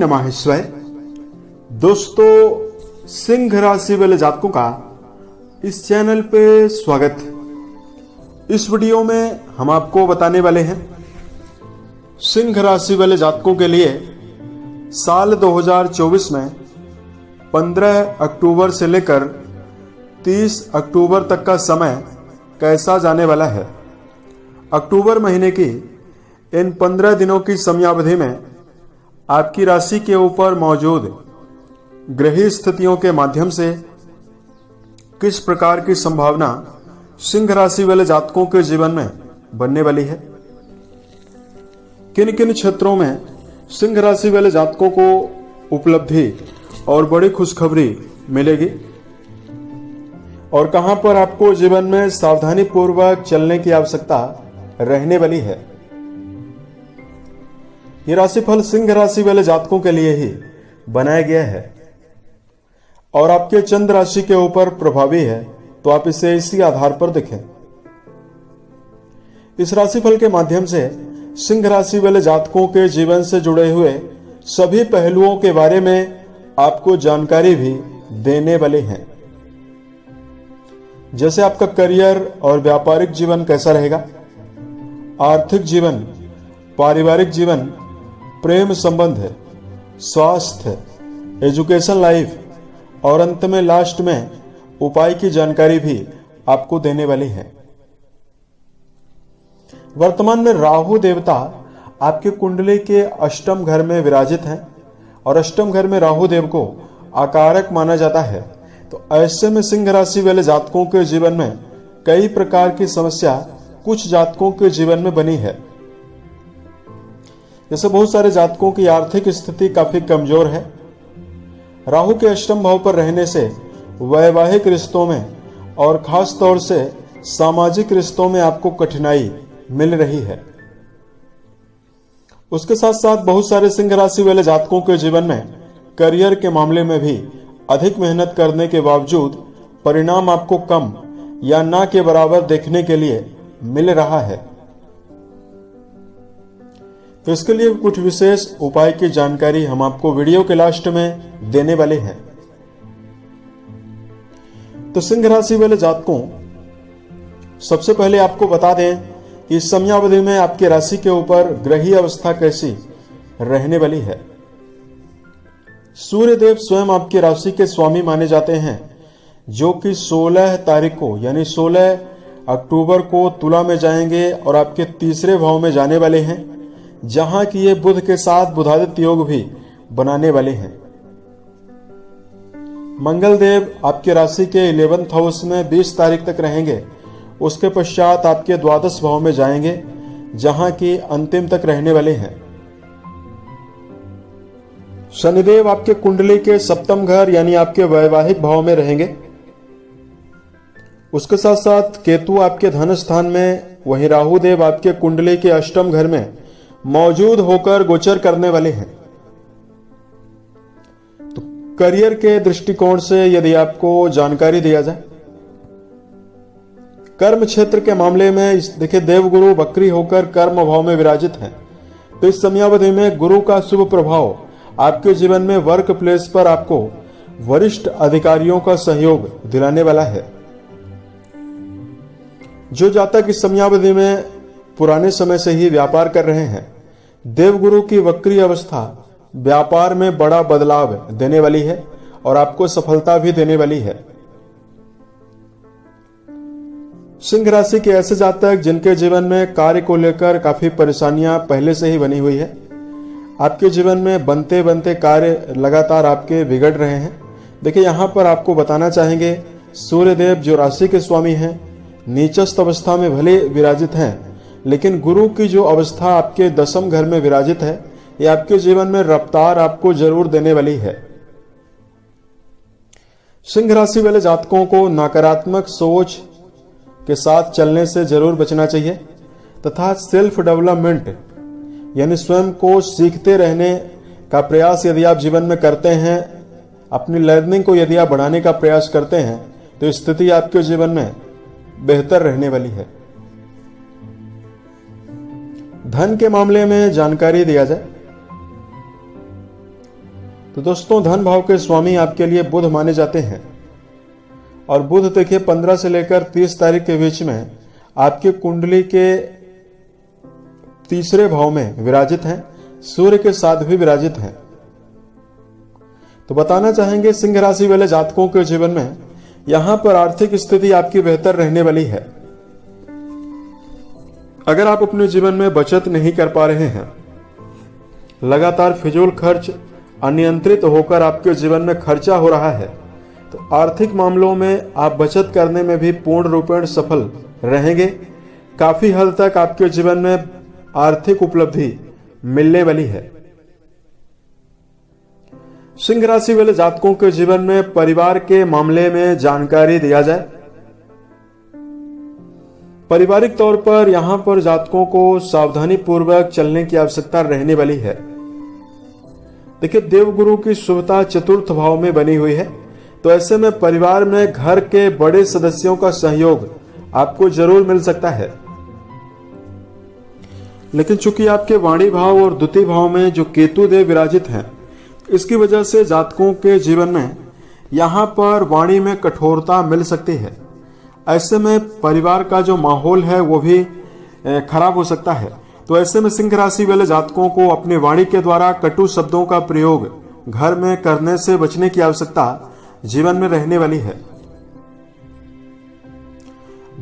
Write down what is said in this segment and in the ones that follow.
नमः शिवाय। दोस्तों, सिंह राशि वाले जातकों का इस चैनल पे स्वागत है। इस वीडियो में हम आपको बताने वाले हैं सिंह राशि वाले जातकों के लिए साल 2024 में 15 अक्टूबर से लेकर 30 अक्टूबर तक का समय कैसा जाने वाला है। अक्टूबर महीने की इन 15 दिनों की समयावधि में आपकी राशि के ऊपर मौजूद ग्रही स्थितियों के माध्यम से किस प्रकार की संभावना सिंह राशि वाले जातकों के जीवन में बनने वाली है। किन किन क्षेत्रों में सिंह राशि वाले जातकों को उपलब्धि और बड़ी खुशखबरी मिलेगी और कहां पर आपको जीवन में सावधानी पूर्वक चलने की आवश्यकता रहने वाली है। ये राशिफल सिंह राशि वाले जातकों के लिए ही बनाया गया है और आपके चंद्र राशि के ऊपर प्रभावी है, तो आप इसे इसी आधार पर देखें। इस राशिफल के माध्यम से सिंह राशि वाले जातकों के जीवन से जुड़े हुए सभी पहलुओं के बारे में आपको जानकारी भी देने वाले हैं। जैसे आपका करियर और व्यापारिक जीवन कैसा रहेगा, आर्थिक जीवन, पारिवारिक जीवन, प्रेम संबंध, स्वास्थ्य, एजुकेशन लाइफ और अंत में लास्ट में उपाय की जानकारी भी आपको देने वाली है। वर्तमान में राहु देवता आपके कुंडली के अष्टम घर में विराजित हैं और अष्टम घर में राहु देव को आकारक माना जाता है। तो ऐसे में सिंह राशि वाले जातकों के जीवन में कई प्रकार की समस्या कुछ जातकों के जीवन में बनी है। जैसे बहुत सारे जातकों की आर्थिक स्थिति काफी कमजोर है। राहु के अष्टम भाव पर रहने से वैवाहिक रिश्तों में और खास तौर से सामाजिक रिश्तों में आपको कठिनाई मिल रही है। उसके साथ साथ बहुत सारे सिंह राशि वाले जातकों के जीवन में करियर के मामले में भी अधिक मेहनत करने के बावजूद परिणाम आपको कम या ना के बराबर देखने के लिए मिल रहा है। तो इसके लिए कुछ विशेष उपाय की जानकारी हम आपको वीडियो के लास्ट में देने वाले हैं। तो सिंह राशि वाले जातकों, सबसे पहले आपको बता दें कि इस समयावधि में आपकी राशि के ऊपर ग्रही अवस्था कैसी रहने वाली है। सूर्य देव स्वयं आपकी राशि के स्वामी माने जाते हैं, जो कि 16 तारीख को यानी 16 अक्टूबर को तुला में जाएंगे और आपके तीसरे भाव में जाने वाले हैं, जहां कि ये बुध के साथ बुधादित्य योग भी बनाने वाले हैं। मंगल देव आपके राशि के 11th हाउस में 20 तारीख तक रहेंगे। उसके पश्चात आपके द्वादश भाव में जाएंगे, जहां की अंतिम तक रहने वाले हैं। शनिदेव आपके कुंडली के सप्तम घर यानी आपके वैवाहिक भाव में रहेंगे। उसके साथ साथ केतु आपके धन स्थान में, वहीं राहु देव आपके कुंडली के अष्टम घर में मौजूद होकर गोचर करने वाले हैं। तो करियर के दृष्टिकोण से यदि आपको जानकारी दिया जाए, कर्म क्षेत्र के मामले में देखिए देवगुरु वक्री होकर कर्म भाव में विराजित हैं। तो इस समयावधि में गुरु का शुभ प्रभाव आपके जीवन में वर्क प्लेस पर आपको वरिष्ठ अधिकारियों का सहयोग दिलाने वाला है। जो जातक इस समयावधि में पुराने समय से ही व्यापार कर रहे हैं, देवगुरु की वक्री अवस्था व्यापार में बड़ा बदलाव देने वाली है और आपको सफलता भी देने वाली है। सिंह राशि के ऐसे जातक जिनके जीवन में कार्य को लेकर काफी परेशानियां पहले से ही बनी हुई है, आपके जीवन में बनते बनते कार्य लगातार आपके बिगड़ रहे हैं। देखिए, यहां पर आपको बताना चाहेंगे, सूर्यदेव जो राशि के स्वामी हैं, नीचस्थ अवस्था में भले विराजित हैं, लेकिन गुरु की जो अवस्था आपके दसम घर में विराजित है, ये आपके जीवन में रफ्तार आपको जरूर देने वाली है। सिंह राशि वाले जातकों को नकारात्मक सोच के साथ चलने से जरूर बचना चाहिए तथा सेल्फ डेवलपमेंट यानी स्वयं को सीखते रहने का प्रयास यदि आप जीवन में करते हैं, अपनी लर्निंग को यदि आप बढ़ाने का प्रयास करते हैं, तो स्थिति आपके जीवन में बेहतर रहने वाली है। धन के मामले में जानकारी दिया जाए तो दोस्तों, धन भाव के स्वामी आपके लिए बुध माने जाते हैं और बुध देखिए 15 से लेकर 30 तारीख के बीच में आपके कुंडली के तीसरे भाव में विराजित हैं, सूर्य के साथ भी विराजित हैं। तो बताना चाहेंगे सिंह राशि वाले जातकों के जीवन में यहां पर आर्थिक स्थिति आपकी बेहतर रहने वाली है। अगर आप अपने जीवन में बचत नहीं कर पा रहे हैं, लगातार फिजूल खर्च अनियंत्रित होकर आपके जीवन में खर्चा हो रहा है, तो आर्थिक मामलों में आप बचत करने में भी पूर्ण रूपेण सफल रहेंगे। काफी हद तक आपके जीवन में आर्थिक उपलब्धि मिलने वाली है। सिंह राशि वाले जातकों के जीवन में परिवार के मामले में जानकारी दिया जाए। पारिवारिक तौर पर यहां पर जातकों को सावधानी पूर्वक चलने की आवश्यकता रहने वाली है। देखिए, देवगुरु की शुभता चतुर्थ भाव में बनी हुई है, तो ऐसे में परिवार में घर के बड़े सदस्यों का सहयोग आपको जरूर मिल सकता है। लेकिन चूंकि आपके वाणी भाव और द्वितीय भाव में जो केतु देव विराजित हैं, इसकी वजह से जातकों के जीवन में यहां पर वाणी में कठोरता मिल सकती है। ऐसे में परिवार का जो माहौल है वो भी खराब हो सकता है। तो ऐसे में सिंह राशि वाले जातकों को अपनी वाणी के द्वारा कटु शब्दों का प्रयोग घर में करने से बचने की आवश्यकता जीवन में रहने वाली है।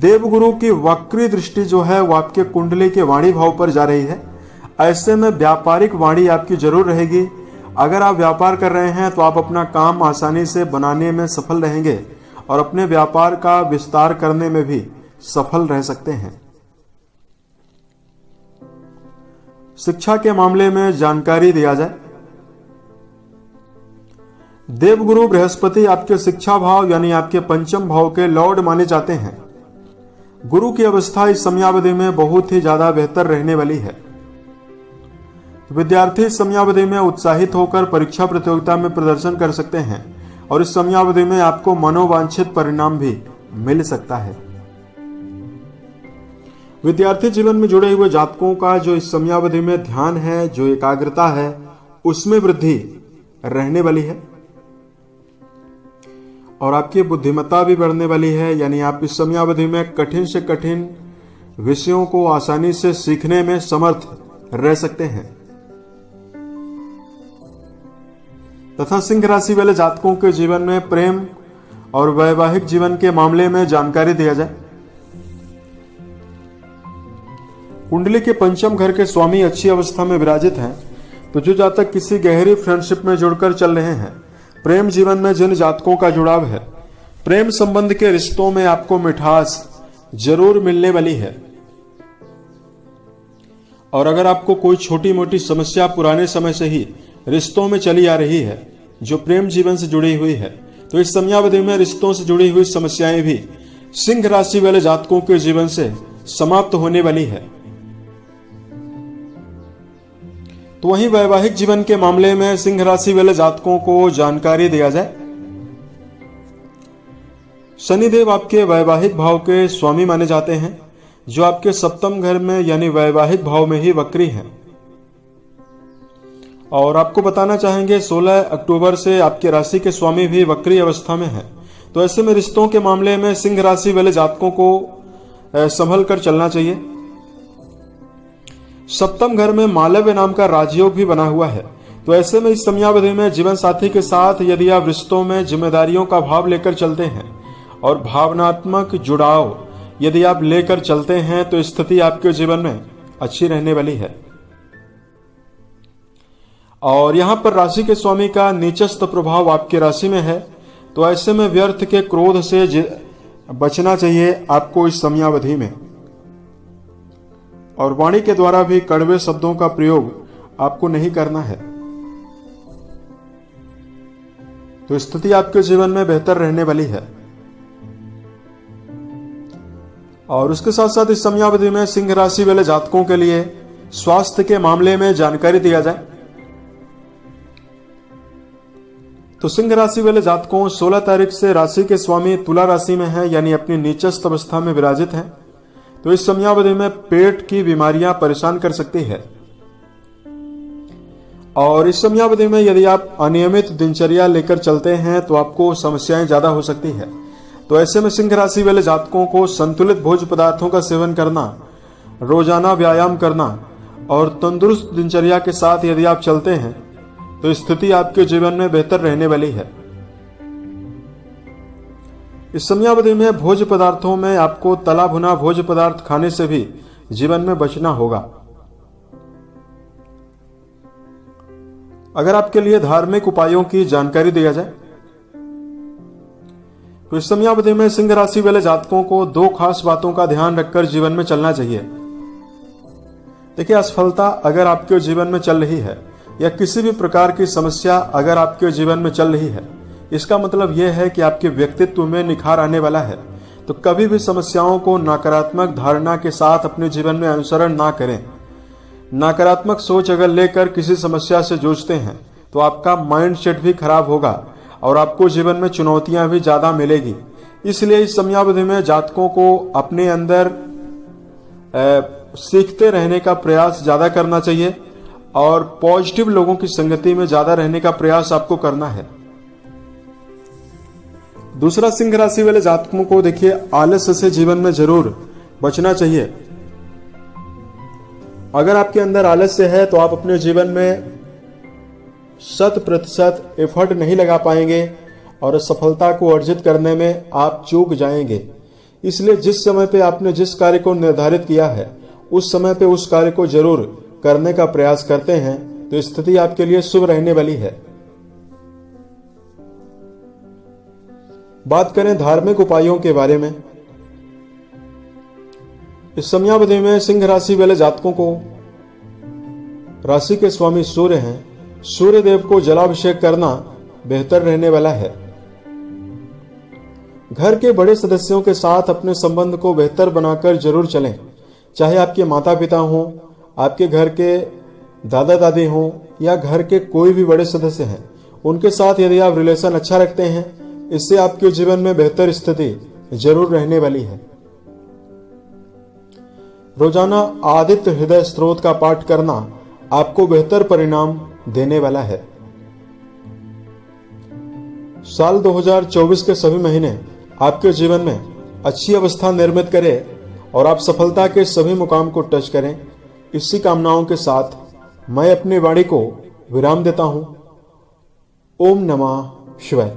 देवगुरु की वक्री दृष्टि जो है वो आपके कुंडली के वाणी भाव पर जा रही है। ऐसे में व्यापारिक वाणी आपकी जरूर रहेगी। अगर आप व्यापार कर रहे हैं तो आप अपना काम आसानी से बनाने में सफल रहेंगे और अपने व्यापार का विस्तार करने में भी सफल रह सकते हैं। शिक्षा के मामले में जानकारी दिया जाए। देवगुरु बृहस्पति आपके शिक्षा भाव यानी आपके पंचम भाव के लॉर्ड माने जाते हैं। गुरु की अवस्था इस समयावधि में बहुत ही ज्यादा बेहतर रहने वाली है। विद्यार्थी इस समयावधि में उत्साहित होकर परीक्षा प्रतियोगिता में प्रदर्शन कर सकते हैं और इस समयावधि में आपको मनोवांछित परिणाम भी मिल सकता है। विद्यार्थी जीवन में जुड़े हुए जातकों का जो इस समयावधि में ध्यान है, जो एकाग्रता है, उसमें वृद्धि रहने वाली है और आपकी बुद्धिमत्ता भी बढ़ने वाली है। यानी आप इस समयावधि में कठिन से कठिन विषयों को आसानी से सीखने में समर्थ रह सकते हैं। तथा सिंह राशि वाले जातकों के जीवन में प्रेम और वैवाहिक जीवन के मामले में जानकारी दिया जाए। कुंडली के पंचम घर के स्वामी अच्छी अवस्था में विराजित हैं, तो जो जातक किसी गहरी फ्रेंडशिप में जुड़कर चल रहे हैं, प्रेम जीवन में जिन जातकों का जुड़ाव है, प्रेम संबंध के रिश्तों में आपको मिठास जरूर मिलने वाली है। और अगर आपको कोई छोटी मोटी समस्या पुराने समय से ही रिश्तों में चली आ रही है, जो प्रेम जीवन से जुड़ी हुई है, तो इस समयावधि में रिश्तों से जुड़ी हुई समस्याएं भी सिंह राशि वाले जातकों के जीवन से समाप्त होने वाली है। तो वहीं वैवाहिक जीवन के मामले में सिंह राशि वाले जातकों को जानकारी दिया जाए। शनिदेव आपके वैवाहिक भाव के स्वामी माने जाते हैं, जो आपके सप्तम घर में यानी वैवाहिक भाव में ही वक्री हैं। और आपको बताना चाहेंगे 16 अक्टूबर से आपके राशि के स्वामी भी वक्री अवस्था में हैं। तो ऐसे में रिश्तों के मामले में सिंह राशि वाले जातकों को संभल कर चलना चाहिए। सप्तम घर में मालव्य नाम का राजयोग भी बना हुआ है, तो ऐसे में इस समयावधि में जीवन साथी के साथ यदि आप रिश्तों में जिम्मेदारियों का भाव लेकर चलते हैं और भावनात्मक जुड़ाव यदि आप लेकर चलते हैं, तो स्थिति आपके जीवन में अच्छी रहने वाली है। और यहां पर राशि के स्वामी का नीचस्थ प्रभाव आपकी राशि में है, तो ऐसे में व्यर्थ के क्रोध से बचना चाहिए आपको इस समयावधि में। और वाणी के द्वारा भी कड़वे शब्दों का प्रयोग आपको नहीं करना है, तो स्थिति आपके जीवन में बेहतर रहने वाली है। और उसके साथ साथ इस समयावधि में सिंह राशि वाले जातकों के लिए स्वास्थ्य के मामले में जानकारी दिया जाए। तो सिंह राशि वाले जातकों 16 तारीख से राशि के स्वामी तुला राशि में है, यानी अपनी नीचस्थ अवस्था में विराजित हैं। तो इस समयावधि में पेट की बीमारियां परेशान कर सकती है। और इस समयावधि में यदि आप अनियमित दिनचर्या लेकर चलते हैं तो आपको समस्याएं ज्यादा हो सकती है। तो ऐसे में सिंह राशि वाले जातकों को संतुलित भोज्य पदार्थों का सेवन करना, रोजाना व्यायाम करना और तंदुरुस्त दिनचर्या के साथ यदि आप चलते हैं तो स्थिति आपके जीवन में बेहतर रहने वाली है। इस समयावधि में भोज्य पदार्थों में आपको तला भुना भोज्य पदार्थ खाने से भी जीवन में बचना होगा। अगर आपके लिए धार्मिक उपायों की जानकारी दिया जाए तो इस समयावधि में सिंह राशि वाले जातकों को दो खास बातों का ध्यान रखकर जीवन में चलना चाहिए। देखिए, असफलता अगर आपके जीवन में चल रही है या किसी भी प्रकार की समस्या अगर आपके जीवन में चल रही है, इसका मतलब यह है कि आपके व्यक्तित्व में निखार आने वाला है। तो कभी भी समस्याओं को नकारात्मक धारणा के साथ अपने जीवन में अनुसरण ना करें। नकारात्मक सोच अगर लेकर किसी समस्या से जूझते हैं तो आपका माइंड सेट भी खराब होगा और आपको जीवन में चुनौतियां भी ज्यादा मिलेगी। इसलिए इस समयावधि में जातकों को अपने अंदर सीखते रहने का प्रयास ज्यादा करना चाहिए और पॉजिटिव लोगों की संगति में ज्यादा रहने का प्रयास आपको करना है। दूसरा, सिंह राशि वाले जातकों को देखिए, आलस्य से जीवन में जरूर बचना चाहिए। अगर आपके अंदर आलस्य है तो आप अपने जीवन में 100% एफर्ट नहीं लगा पाएंगे और सफलता को अर्जित करने में आप चूक जाएंगे। इसलिए जिस समय पे आपने जिस कार्य को निर्धारित किया है उस समय पे उस कार्य को जरूर करने का प्रयास करते हैं तो स्थिति आपके लिए शुभ रहने वाली है। बात करें धार्मिक उपायों के बारे में। इस समयावधि में सिंह राशि वाले जातकों को, राशि के स्वामी सूर्य हैं, सूर्य देव को जलाभिषेक करना बेहतर रहने वाला है। घर के बड़े सदस्यों के साथ अपने संबंध को बेहतर बनाकर जरूर चलें। चाहे आपके माता पिता हों, आपके घर के दादा दादी हों या घर के कोई भी बड़े सदस्य हैं, उनके साथ यदि आप रिलेशन अच्छा रखते हैं, इससे आपके जीवन में बेहतर स्थिति जरूर रहने वाली है। रोजाना आदित्य हृदय स्त्रोत का पाठ करना आपको बेहतर परिणाम देने वाला है। साल 2024 के सभी महीने आपके जीवन में अच्छी अवस्था निर्मित करें और आप सफलता के सभी मुकाम को टच करें। इसी कामनाओं के साथ मैं अपनी वाणी को विराम देता हूं। ओम नमः शिवाय।